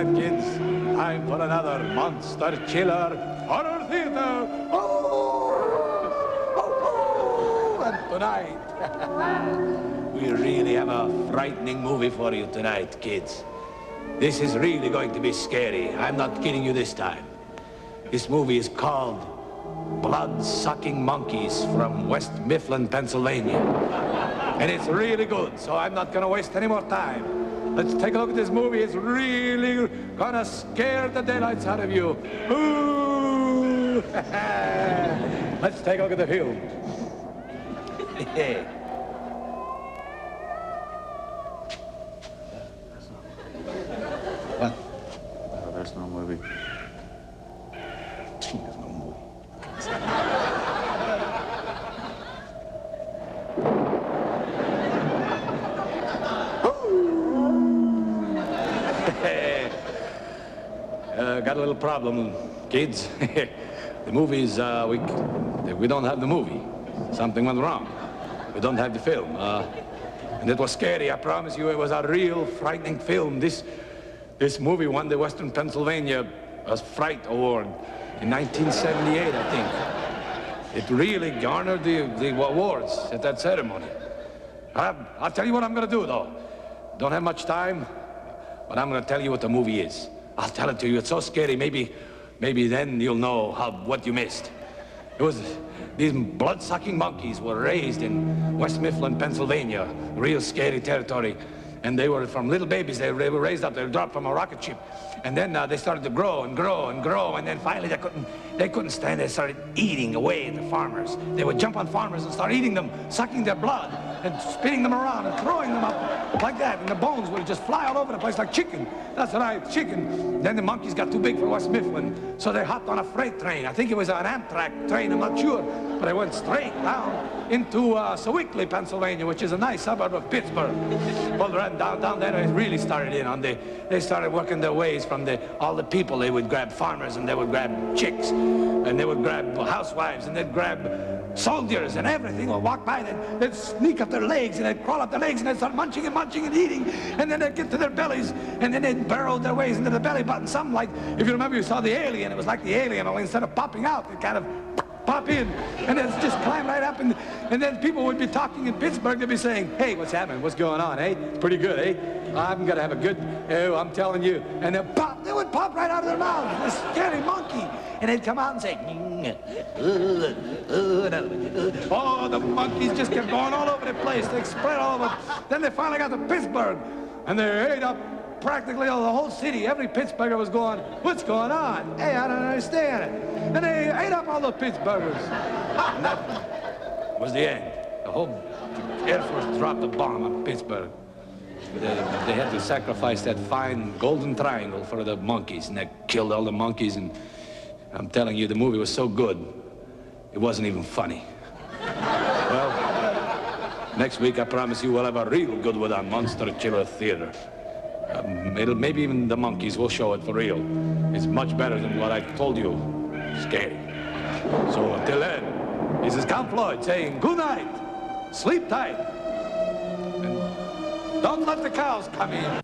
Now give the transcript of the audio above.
right, kids. Time for another Monster Chiller Horror Theater. Oh, and tonight, we really have a frightening movie for you tonight, kids. This is really going to be scary. I'm not kidding you this time. This movie is called Blood-Sucking Monkeys from West Mifflin, Pennsylvania. And it's really good, so I'm not gonna waste any more time. Let's take a look at this movie. It's really gonna scare the daylights out of you. Ooh. Let's take a look at the film. What? No, there's no movie. There's no movie. Got a little problem, kids. The movies, we don't have the movie. Something went wrong. We don't have the film. And it was scary, I promise you. It was a real frightening film. This movie won the Western Pennsylvania Fright Award in 1978, I think. It really garnered the awards at that ceremony. I'll tell you what I'm gonna do, though. Don't have much time, but I'm gonna tell you what the movie is. I'll tell it to you. It's so scary. Maybe then you'll know what you missed. It was these blood-sucking monkeys were raised in West Mifflin, Pennsylvania, real scary territory. And they were from little babies. They were raised up. They were dropped from a rocket ship. And then they started to grow and grow and grow. And then finally they couldn't stand it. They started eating away the farmers. They would jump on farmers and start eating them, sucking their blood and spinning them around and throwing them up like that. And the bones would just fly all over the place like chicken. That's right, chicken. Then the monkeys got too big for West Mifflin, so they hopped on a freight train. I think it was an Amtrak train, I'm not sure. But it went straight down into Sewickley, Pennsylvania, which is a nice suburb of Pittsburgh. Well, down there, it really started in on they started working their ways from all the people. They would grab farmers, and they would grab chicks, and they would grab housewives, and they'd grab soldiers, and everything would walk by. They'd sneak up their legs, and they'd crawl up their legs, and they'd start munching and eating, and then they'd get to their bellies, and then they'd burrow their ways into the belly button. Something like, if you remember, you saw the alien. It was like the alien, only instead of popping out, it kind of pop in, and then just climb right up, and then people would be talking in Pittsburgh. They'd be saying, "Hey, what's happening? What's going on, eh? It's pretty good, eh? I'm gonna have a good, oh, I'm telling you." And they would pop right out of their mouths, this scary monkey, and they'd come out and say, oh, the monkeys just kept going all over the place. They spread all over. Then they finally got to Pittsburgh, and they ate up practically the whole city. Every Pittsburgher was going, "What's going on? Hey, I don't understand it." And they ate up all the Pittsburghers. And that was the end. The whole Air Force dropped a bomb on Pittsburgh. They had to sacrifice that fine golden triangle for the monkeys, and they killed all the monkeys. And I'm telling you, the movie was so good, it wasn't even funny. Well, next week, I promise you, we'll have a real good one on Monster Chiller Theater. Maybe even the monkeys will show it for real. It's much better than what I told you. Scary. So until then, this is Count Floyd saying good night, sleep tight, and don't let the cows come in.